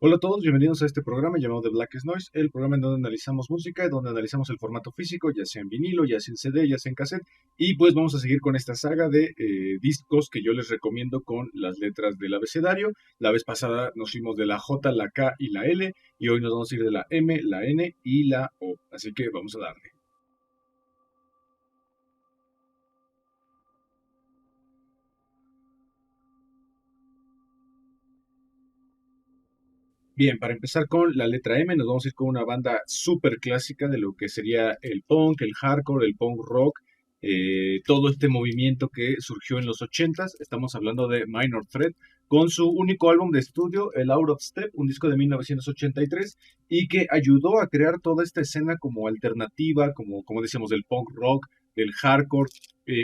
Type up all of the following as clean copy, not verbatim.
Hola a todos, bienvenidos a este programa llamado The Blackest Noise, el programa en donde analizamos música, donde analizamos el formato físico, ya sea en vinilo, ya sea en CD, ya sea en cassette, y pues vamos a seguir con esta saga de discos que yo les recomiendo con las letras del abecedario. La vez pasada nos fuimos de la J, la K y la L, y hoy nos vamos a ir de la M, la N y la O, así que vamos a darle. Bien, para empezar con la letra M, nos vamos a ir con una banda súper clásica de lo que sería el punk, el hardcore, el punk rock, todo este movimiento que surgió en los ochentas. Estamos hablando de Minor Threat, con su único álbum de estudio, el Out of Step, un disco de 1983, y que ayudó a crear toda esta escena como alternativa, como decíamos, del punk rock, del hardcore,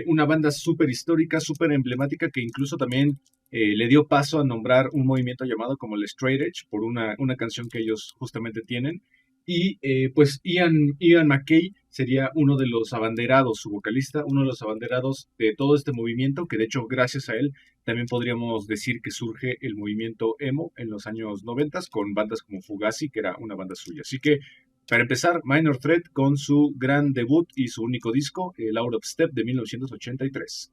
una banda súper histórica, súper emblemática, que incluso también le dio paso a nombrar un movimiento llamado como el Straight Edge por una canción que ellos justamente tienen. Y pues Ian MacKaye sería uno de los abanderados, su vocalista, uno de los abanderados de todo este movimiento, que de hecho gracias a él también podríamos decir que surge el movimiento emo en los años 90 con bandas como Fugazi, que era una banda suya. Así que para empezar, Minor Threat con su gran debut y su único disco, el Out of Step de 1983.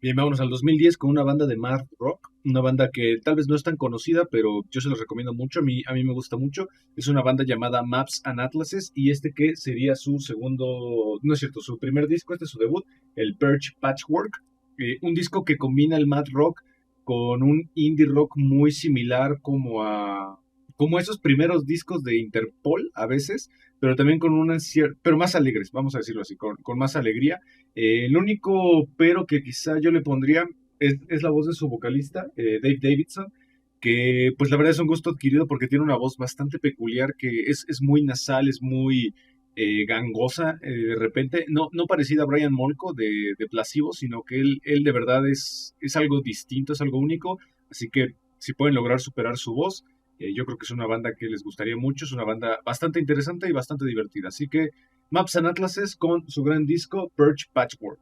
Bien, vámonos al 2010 con una banda de math rock, una banda que tal vez no es tan conocida, pero yo se los recomiendo mucho, a mí me gusta mucho. Es una banda llamada Maps and Atlases y este que sería su segundo, no es cierto, su primer disco, este es su debut, el Perch Patchwork, un disco que combina el math rock con un indie rock muy similar como esos primeros discos de Interpol a veces, pero también con pero más alegres, vamos a decirlo así, con más alegría. El único pero que quizá yo le pondría es la voz de su vocalista, Dave Davidson, que pues la verdad es un gusto adquirido porque tiene una voz bastante peculiar, que es muy nasal, es muy gangosa de repente, no parecida a Brian Molko de Placebo, sino que él de verdad es algo distinto, es algo único, así que si pueden lograr superar su voz, yo creo que es una banda que les gustaría mucho, es una banda bastante interesante y bastante divertida, así que Maps and Atlases con su gran disco Perch Patchwork.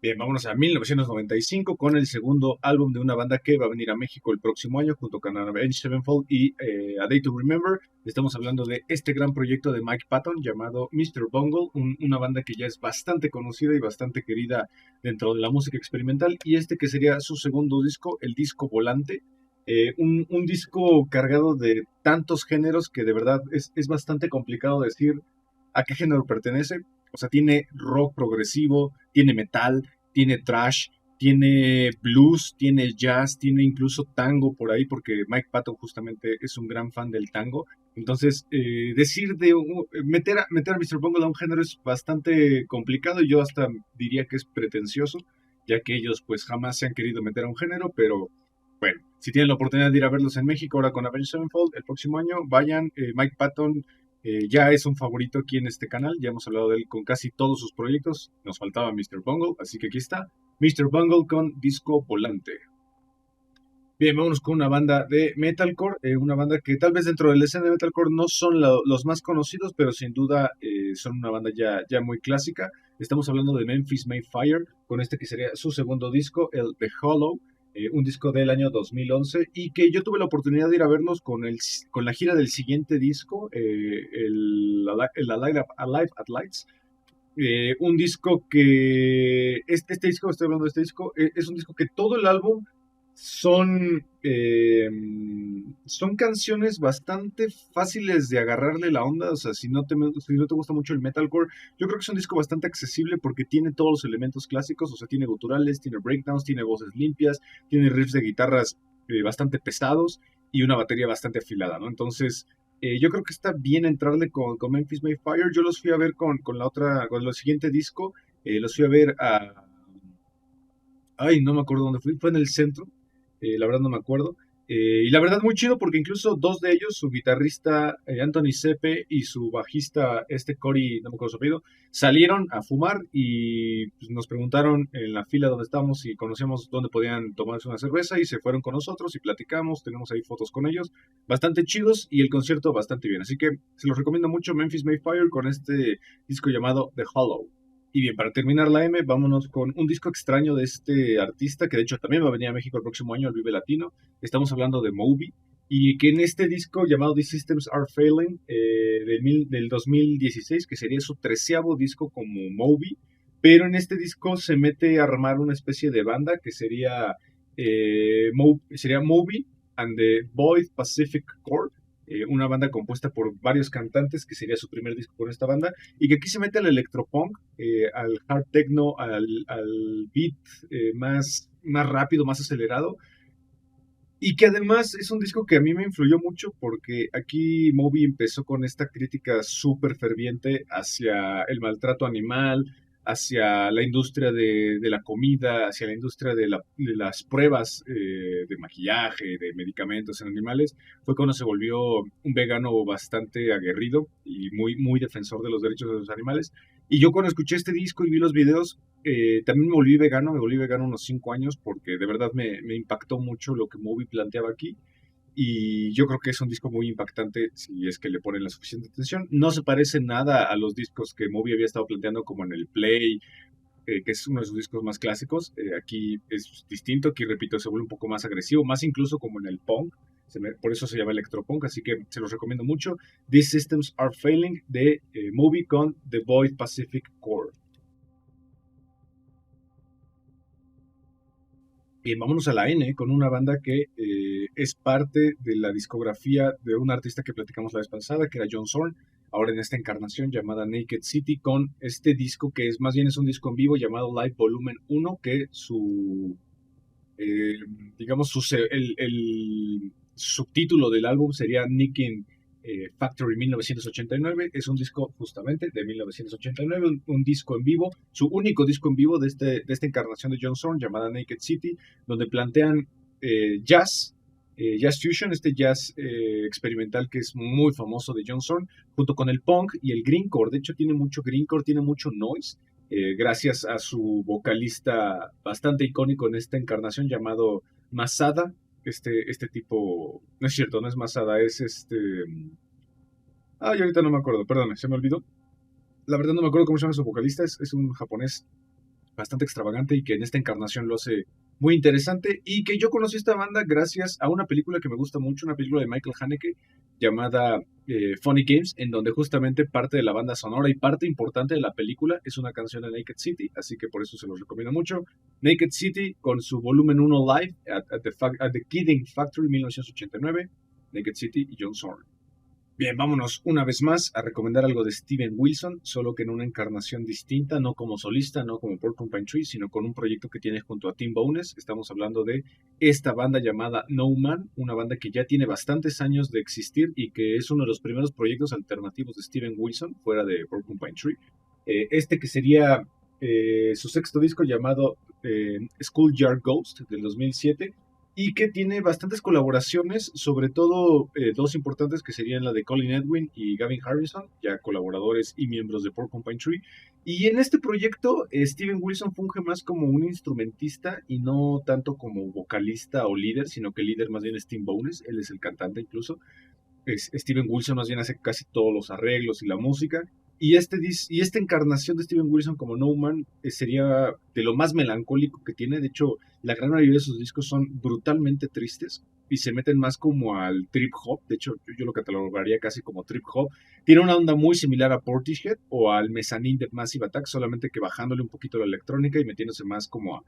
Bien, vámonos a 1995 con el segundo álbum de una banda que va a venir a México el próximo año junto con Avenged Sevenfold y A Day to Remember. Estamos hablando de este gran proyecto de Mike Patton llamado Mr. Bungle, una banda que ya es bastante conocida y bastante querida dentro de la música experimental y este que sería su segundo disco, el disco Volante. Un disco cargado de tantos géneros que de verdad es bastante complicado decir a qué género pertenece. O sea, tiene rock progresivo, tiene metal, tiene thrash, tiene blues, tiene jazz, tiene incluso tango por ahí, porque Mike Patton justamente es un gran fan del tango. Entonces, decir meter a Mr. Bungle a un género es bastante complicado y yo hasta diría que es pretencioso, ya que ellos pues jamás se han querido meter a un género, pero bueno, si tienen la oportunidad de ir a verlos en México ahora con Avenged Sevenfold el próximo año, vayan. Mike Patton ya es un favorito aquí en este canal, ya hemos hablado de él con casi todos sus proyectos. Nos faltaba Mr. Bungle, así que aquí está. Mr. Bungle con Disco Volante. Bien, vámonos con una banda de metalcore, una banda que tal vez dentro de la escena de metalcore no son los más conocidos, pero sin duda son una banda ya muy clásica. Estamos hablando de Memphis Mayfire, con este que sería su segundo disco, el The Hollow, un disco del año 2011, y que yo tuve la oportunidad de ir a verlos con la gira del siguiente disco, el Alive at Lights. Un disco que, este disco, estoy hablando de este disco, es un disco que todo el álbum son, son canciones bastante fáciles de agarrarle la onda, o sea, si no te gusta mucho el metalcore, yo creo que es un disco bastante accesible porque tiene todos los elementos clásicos, o sea, tiene guturales, tiene breakdowns, tiene voces limpias, tiene riffs de guitarras bastante pesados y una batería bastante afilada, ¿no? Entonces, yo creo que está bien entrarle con Memphis Mayfire. Yo los fui a ver con el siguiente disco. Los fui a ver ay, no me acuerdo dónde fui. Fue en el centro. La verdad no me acuerdo. Y la verdad muy chido porque incluso dos de ellos, su guitarrista Anthony Sepe y su bajista Cory, no me acuerdo su apellido, salieron a fumar y pues, nos preguntaron en la fila donde estábamos si conocíamos dónde podían tomarse una cerveza y se fueron con nosotros y platicamos, tenemos ahí fotos con ellos, bastante chidos y el concierto bastante bien. Así que se los recomiendo mucho Memphis Mayfire con este disco llamado The Hollow. Y bien, para terminar la M, vámonos con un disco extraño de este artista, que de hecho también va a venir a México el próximo año al Vive Latino. Estamos hablando de Moby. y que en este disco llamado These Systems Are Failing del 2016, que sería su 13º disco como Moby, pero en este disco se mete a armar una especie de banda que sería Moby and the Void Pacific Chord, una banda compuesta por varios cantantes, que sería su primer disco con esta banda, y que aquí se mete al electropunk, al hard techno, al beat más rápido, más acelerado, y que además es un disco que a mí me influyó mucho porque aquí Moby empezó con esta crítica súper ferviente hacia el maltrato animal, hacia la industria de la comida, hacia la industria de las pruebas de maquillaje, de medicamentos en animales. Fue cuando se volvió un vegano bastante aguerrido y muy defensor de los derechos de los animales. Y yo cuando escuché este disco y vi los videos, también me volví vegano unos 5 años porque de verdad me impactó mucho lo que Moby planteaba aquí, y yo creo que es un disco muy impactante si es que le ponen la suficiente atención. No se parece nada a los discos que Moby había estado planteando como en el Play, que es uno de sus discos más clásicos. Aquí es distinto, aquí repito, se vuelve un poco más agresivo, más incluso como en el punk, por eso se llama electropunk, así que se los recomiendo mucho. These Systems Are Failing de Moby con The Void Pacific Core. Bien, vámonos a la N con una banda que es parte de la discografía de un artista que platicamos la vez pasada, que era John Zorn, ahora en esta encarnación llamada Naked City, con este disco que es más bien es un disco en vivo llamado Live Volumen 1, que eh, digamos, el subtítulo del álbum sería Nicking Factory 1989. Es un disco justamente de 1989, un disco en vivo, su único disco en vivo de esta encarnación de John Zorn llamada Naked City, donde plantean jazz fusion, este jazz experimental que es muy famoso de John Zorn, junto con el punk y el greencore. De hecho, tiene mucho greencore, tiene mucho noise, gracias a su vocalista bastante icónico en esta encarnación llamado Masada. Este tipo, no es cierto, no es Masada, es Ay, ahorita no me acuerdo, perdón, se me olvidó. La verdad no me acuerdo cómo se llama su vocalista, es un japonés bastante extravagante y que en esta encarnación lo hace muy interesante, y que yo conocí esta banda gracias a una película que me gusta mucho, una película de Michael Haneke llamada Funny Games, en donde justamente parte de la banda sonora y parte importante de la película es una canción de Naked City, así que por eso se los recomiendo mucho. Naked City con su volumen 1 live at the Kidding Factory 1989, Naked City y John Zorn. Bien, vámonos una vez más a recomendar algo de Steven Wilson, solo que en una encarnación distinta, no como solista, no como Porcupine Tree, sino con un proyecto que tiene junto a Tim Bowness. Estamos hablando de esta banda llamada No Man, una banda que ya tiene bastantes años de existir y que es uno de los primeros proyectos alternativos de Steven Wilson, fuera de Porcupine Tree. Que sería su sexto disco llamado Schoolyard Ghost del 2007, y que tiene bastantes colaboraciones, sobre todo dos importantes que serían la de Colin Edwin y Gavin Harrison, ya colaboradores y miembros de Porcupine Tree. Y en este proyecto Steven Wilson funge más como un instrumentista y no tanto como vocalista o líder, sino que el líder más bien es Tim Bowness, él es el cantante incluso. Steven Wilson más bien hace casi todos los arreglos y la música. Y esta encarnación de Steven Wilson como No Man sería de lo más melancólico que tiene. De hecho, la gran mayoría de sus discos son brutalmente tristes y se meten más como al trip hop. De hecho, yo lo catalogaría casi como trip hop. Tiene una onda muy similar a Portishead o al Mezzanine de Massive Attack, solamente que bajándole un poquito la electrónica y metiéndose más como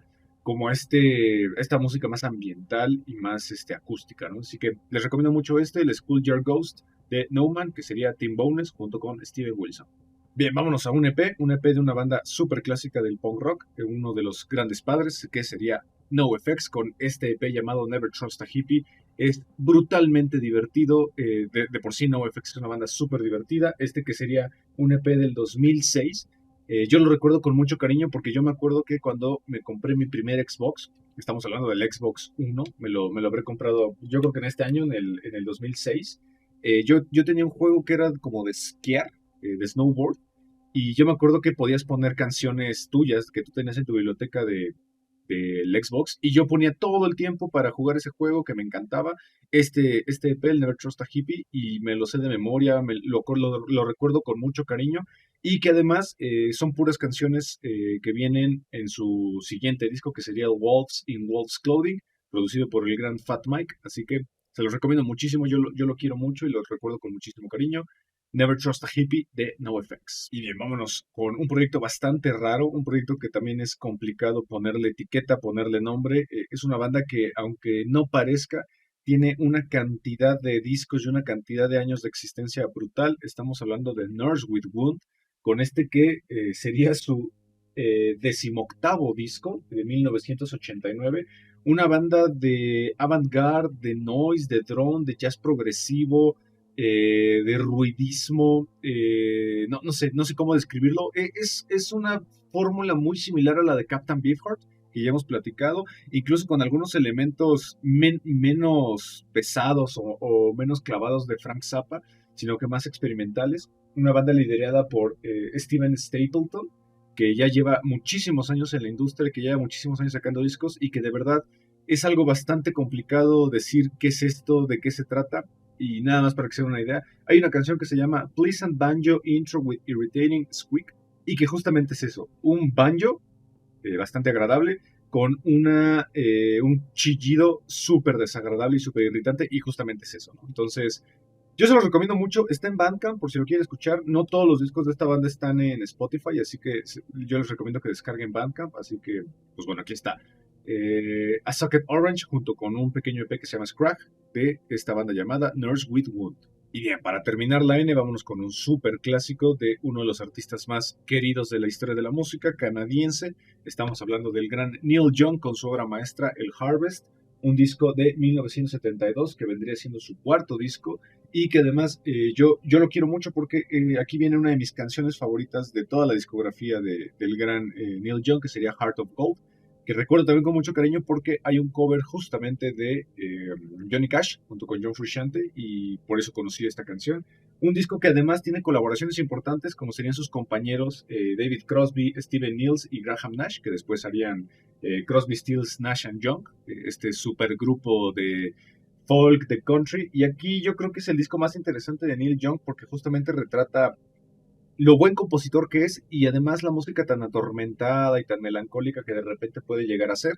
esta música más ambiental y más acústica, ¿no? Así que les recomiendo mucho el Schoolyard Ghost de No Man, que sería Tim Bowness junto con Steven Wilson. Bien, vámonos a un EP de una banda súper clásica del punk rock, uno de los grandes padres, que sería NoFX, con este EP llamado Never Trust a Hippie. Es brutalmente divertido, de por sí NoFX es una banda súper divertida. Que sería un EP del 2006. Yo lo recuerdo con mucho cariño porque yo me acuerdo que cuando me compré mi primer Xbox, estamos hablando del Xbox 1, me lo habré comprado yo creo que en este año, en el 2006. Yo tenía un juego que era como de esquiar, de snowboard, y yo me acuerdo que podías poner canciones tuyas que tú tenías en tu biblioteca del Xbox, y yo ponía todo el tiempo para jugar ese juego que me encantaba, EP, el Never Trust a Hippie, y me lo sé de memoria, lo recuerdo con mucho cariño, y que además son puras canciones que vienen en su siguiente disco, que sería Wolves in Wolves Clothing, producido por el gran Fat Mike, así que Se los recomiendo muchísimo, yo lo quiero mucho y lo recuerdo con muchísimo cariño. Never Trust a Hippie de NoFX. Y bien, vámonos con un proyecto bastante raro, un proyecto que también es complicado ponerle etiqueta, ponerle nombre. Es una banda que, aunque no parezca, tiene una cantidad de discos y una cantidad de años de existencia brutal. Estamos hablando de Nurse with Wound, con este que sería su decimoctavo disco de 1989. Una banda de avant-garde, de noise, de drone, de jazz progresivo, de ruidismo, no sé cómo describirlo. Es una fórmula muy similar a la de Captain Beefheart, que ya hemos platicado, incluso con algunos elementos menos pesados o menos clavados de Frank Zappa, sino que más experimentales. Una banda liderada por Steven Stapleton, que ya lleva muchísimos años en la industria, que lleva muchísimos años sacando discos y que de verdad es algo bastante complicado decir qué es esto, de qué se trata. Y nada más para que se den una idea, hay una canción que se llama Pleasant Banjo Intro with Irritating Squeak y que justamente es eso, un banjo bastante agradable con un chillido súper desagradable y súper irritante y justamente es eso, ¿no? Entonces, yo se los recomiendo mucho, está en Bandcamp por si lo quieren escuchar, no todos los discos de esta banda están en Spotify, así que yo les recomiendo que descarguen Bandcamp, así que, pues bueno, aquí está. A Socket Orange junto con un pequeño EP que se llama Scrag de esta banda llamada Nurse with Wound. Y bien, para terminar la N, vámonos con un súper clásico de uno de los artistas más queridos de la historia de la música canadiense. Estamos hablando del gran Neil Young con su obra maestra El Harvest, un disco de 1972 que vendría siendo su cuarto disco y que además yo lo quiero mucho porque aquí viene una de mis canciones favoritas de toda la discografía del gran Neil Young, que sería Heart of Gold, que recuerdo también con mucho cariño porque hay un cover justamente de Johnny Cash junto con John Frusciante y por eso conocí esta canción. Un disco que además tiene colaboraciones importantes como serían sus compañeros David Crosby, Steven Nils y Graham Nash, que después harían Crosby, Stills, Nash and Young, este supergrupo de folk, de country. Y aquí yo creo que es el disco más interesante de Neil Young porque justamente retrata lo buen compositor que es y además la música tan atormentada y tan melancólica que de repente puede llegar a ser.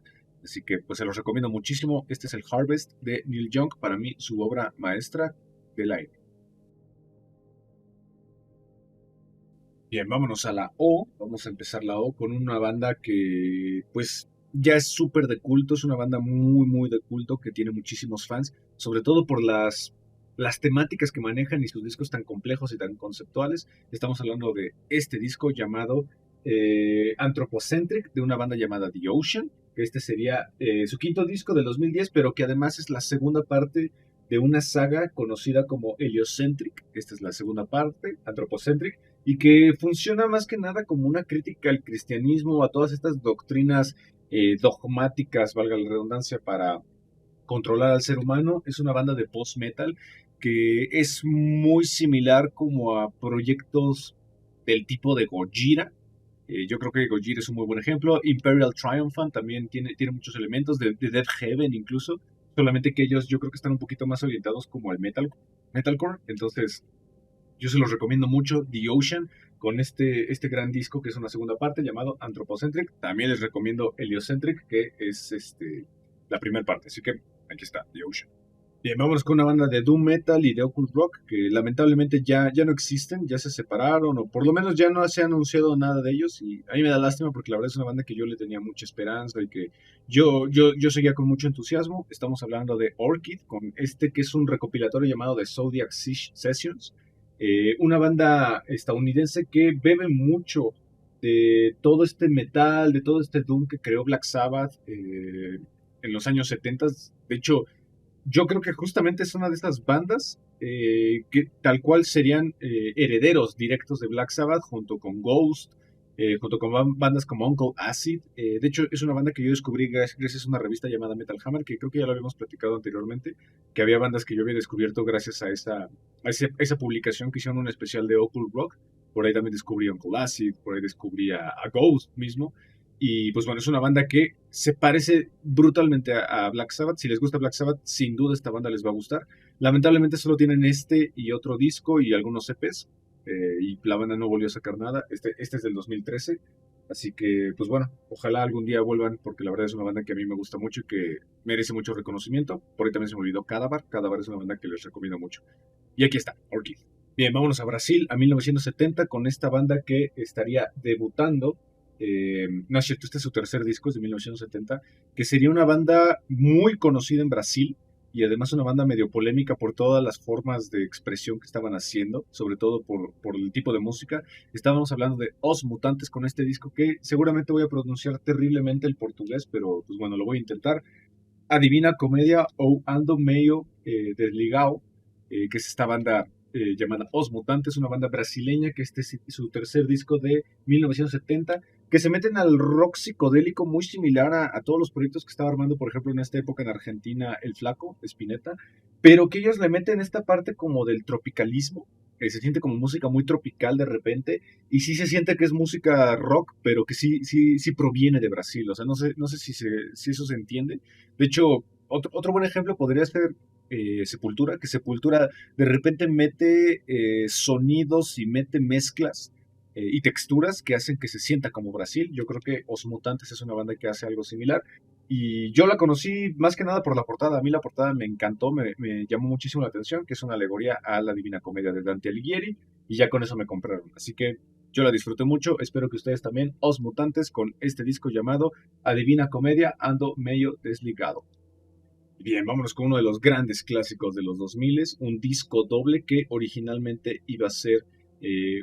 Así que pues se los recomiendo muchísimo. Este es el Harvest de Neil Young, para mí su obra maestra del aire. Bien, vámonos a la O. Vamos a empezar la O con una banda que pues ya es súper de culto, es una banda muy, muy de culto que tiene muchísimos fans, sobre todo por las temáticas que manejan y sus discos tan complejos y tan conceptuales. Estamos hablando de este disco llamado Anthropocentric, de una banda llamada The Ocean, que este sería su quinto disco del 2010, pero que además es la segunda parte de una saga conocida como Heliocentric. Esta es la segunda parte, Anthropocentric, y que funciona más que nada como una crítica al cristianismo, a todas estas doctrinas dogmáticas, valga la redundancia, para controlar al ser humano. Es una banda de post-metal que es muy similar como a proyectos del tipo de Gojira. Yo creo que Gojira es un muy buen ejemplo. Imperial Triumphant también tiene muchos elementos, de Death Heaven incluso, solamente que ellos yo creo que están un poquito más orientados como al metalcore. Entonces, yo se los recomiendo mucho, The Ocean, con este gran disco que es una segunda parte llamado Anthropocentric. También les recomiendo Heliocentric, que es la primera parte. Así que aquí está, The Ocean. Bien, vámonos con una banda de Doom Metal y de Occult Rock que lamentablemente ya no existen, ya se separaron o por lo menos ya no se ha anunciado nada de ellos y a mí me da lástima porque la verdad es una banda que yo le tenía mucha esperanza y que yo seguía con mucho entusiasmo. Estamos hablando de Orchid con este que es un recopilatorio llamado The Zodiac Sessions, una banda estadounidense que bebe mucho de todo este metal, de todo este doom que creó Black Sabbath en los años 70. De hecho, yo creo que justamente es una de estas bandas que tal cual serían herederos directos de Black Sabbath junto con Ghost, junto con bandas como Uncle Acid. De hecho, es una banda que yo descubrí gracias a una revista llamada Metal Hammer, que creo que ya lo habíamos platicado anteriormente, que había bandas que yo había descubierto gracias a esa publicación que hicieron un especial de Occult Rock. Por ahí también descubrí Uncle Acid, por ahí descubrí a Ghost mismo. Y pues bueno, es una banda que se parece brutalmente a Black Sabbath. Si les gusta Black Sabbath, sin duda esta banda les va a gustar. Lamentablemente solo tienen este y otro disco y algunos EPs. Y la banda no volvió a sacar nada. Este es del 2013. Así que, pues bueno, ojalá algún día vuelvan, porque la verdad es una banda que a mí me gusta mucho y que merece mucho reconocimiento. Por ahí también se me olvidó Cadavar. Cadavar es una banda que les recomiendo mucho. Y aquí está, Orchid. Bien, vámonos a Brasil, a 1970, con esta banda que estaría debutando. No es cierto, este es su tercer disco, es de 1970, que sería una banda muy conocida en Brasil y además una banda medio polémica por todas las formas de expresión que estaban haciendo, sobre todo por el tipo de música. Estábamos hablando de Os Mutantes con este disco que seguramente voy a pronunciar terriblemente el portugués, pero pues bueno, lo voy a intentar. A Divina Comedia ou Ando Meio Desligado, que es esta banda llamada Os Mutantes, una banda brasileña que este es su tercer disco de 1970, que se meten al rock psicodélico muy similar a todos los proyectos que estaba armando, por ejemplo, en esta época en Argentina, El Flaco, Spinetta, pero que ellos le meten esta parte como del tropicalismo, que se siente como música muy tropical de repente, y sí se siente que es música rock, pero que sí proviene de Brasil, o sea, no sé si eso se entiende. De hecho, otro buen ejemplo podría ser Sepultura, que Sepultura de repente mete sonidos y mete mezclas y texturas que hacen que se sienta como Brasil. Yo creo que Os Mutantes es una banda que hace algo similar. Y yo la conocí más que nada por la portada. A mí la portada me encantó, me llamó muchísimo la atención, que es una alegoría a la Divina Comedia de Dante Alighieri, y ya con eso me compraron. Así que yo la disfruté mucho, espero que ustedes también. Os Mutantes con este disco llamado A Divina Comedia, Ando Meio Desligado. Bien, vámonos con uno de los grandes clásicos de los 2000, un disco doble que originalmente iba a ser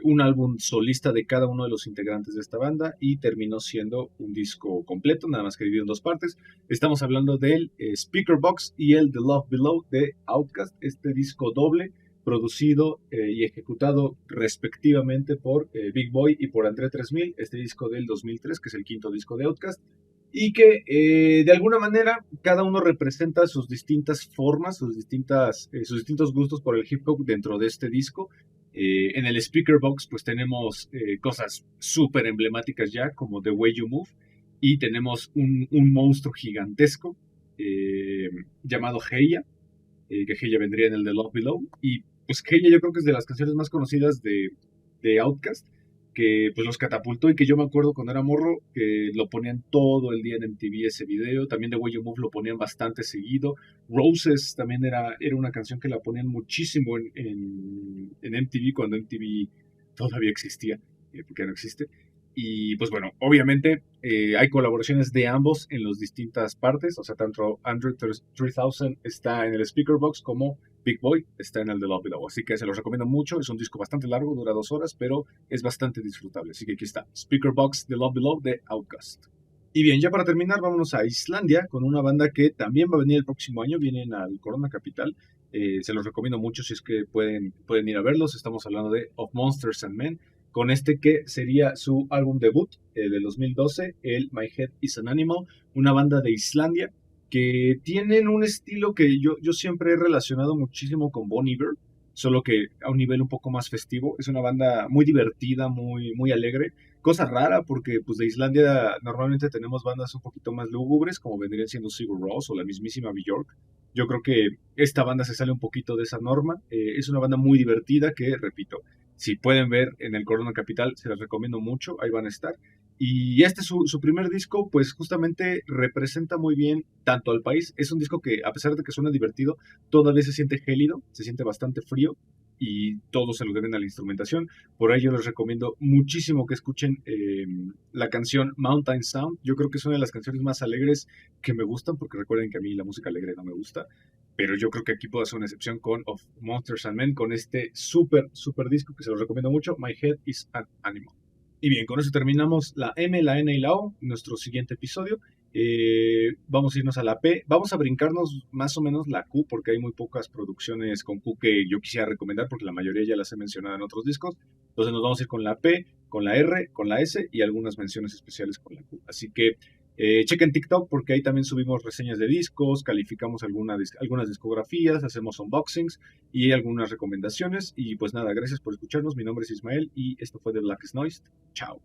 un álbum solista de cada uno de los integrantes de esta banda y terminó siendo un disco completo, nada más que dividido en dos partes. Estamos hablando del Speaker Box y el The Love Below de Outkast, este disco doble producido y ejecutado respectivamente por Big Boy y por André 3000, este disco del 2003, que es el quinto disco de Outkast, y que de alguna manera cada uno representa sus distintas formas, sus distintos gustos por el hip hop dentro de este disco. En el Speaker Box pues tenemos cosas súper emblemáticas ya, como The Way You Move, y tenemos un monstruo gigantesco llamado Heya, que Heya vendría en el de Love Below, y pues Heya yo creo que es de las canciones más conocidas de Outkast, que pues los catapultó y que yo me acuerdo cuando era morro que lo ponían todo el día en MTV ese video. También The Way You Move lo ponían bastante seguido. Roses también era una canción que la ponían muchísimo en MTV cuando MTV todavía existía, porque ya no existe. Y pues bueno, obviamente hay colaboraciones de ambos en las distintas partes, o sea, tanto Android 3000 está en el Speaker Box como Big Boy está en el de Love Below, así que se los recomiendo mucho. Es un disco bastante largo, dura 2 horas, pero es bastante disfrutable. Así que aquí está, Speaker Box de Love Below de Outkast. Y bien, ya para terminar, vámonos a Islandia con una banda que también va a venir el próximo año. Vienen al Corona Capital. Se los recomiendo mucho si es que pueden ir a verlos. Estamos hablando de Of Monsters and Men, con este que sería su álbum debut del 2012, el My Head is an Animal, una banda de Islandia que tienen un estilo que yo siempre he relacionado muchísimo con Bon Iver, solo que a un nivel un poco más festivo. Es una banda muy divertida, muy alegre, cosa rara porque pues de Islandia normalmente tenemos bandas un poquito más lúgubres, como vendrían siendo Sigur Rós o la mismísima Björk. Yo creo que esta banda se sale un poquito de esa norma. Es una banda muy divertida que, repito, si pueden ver en el Corona Capital, se las recomiendo mucho, ahí van a estar. Y este su primer disco, pues justamente representa muy bien tanto al país. Es un disco que, a pesar de que suena divertido, todavía se siente gélido, se siente bastante frío y todo se lo deben a la instrumentación. Por ello les recomiendo muchísimo que escuchen la canción Mountain Sound. Yo creo que es una de las canciones más alegres que me gustan, porque recuerden que a mí la música alegre no me gusta. Pero yo creo que aquí puedo hacer una excepción con Of Monsters and Men, con este súper disco que se los recomiendo mucho, My Head is an Animal. Y bien, con eso terminamos la M, la N y la O, nuestro siguiente episodio. Vamos a irnos a la P, vamos a brincarnos más o menos la Q, porque hay muy pocas producciones con Q que yo quisiera recomendar, porque la mayoría ya las he mencionado en otros discos. Entonces nos vamos a ir con la P, con la R, con la S y algunas menciones especiales con la Q. Así que chequen TikTok, porque ahí también subimos reseñas de discos, calificamos algunas discografías, hacemos unboxings y algunas recomendaciones. Y pues nada, gracias por escucharnos. Mi nombre es Ismael y esto fue The Blackest Noise. Chao.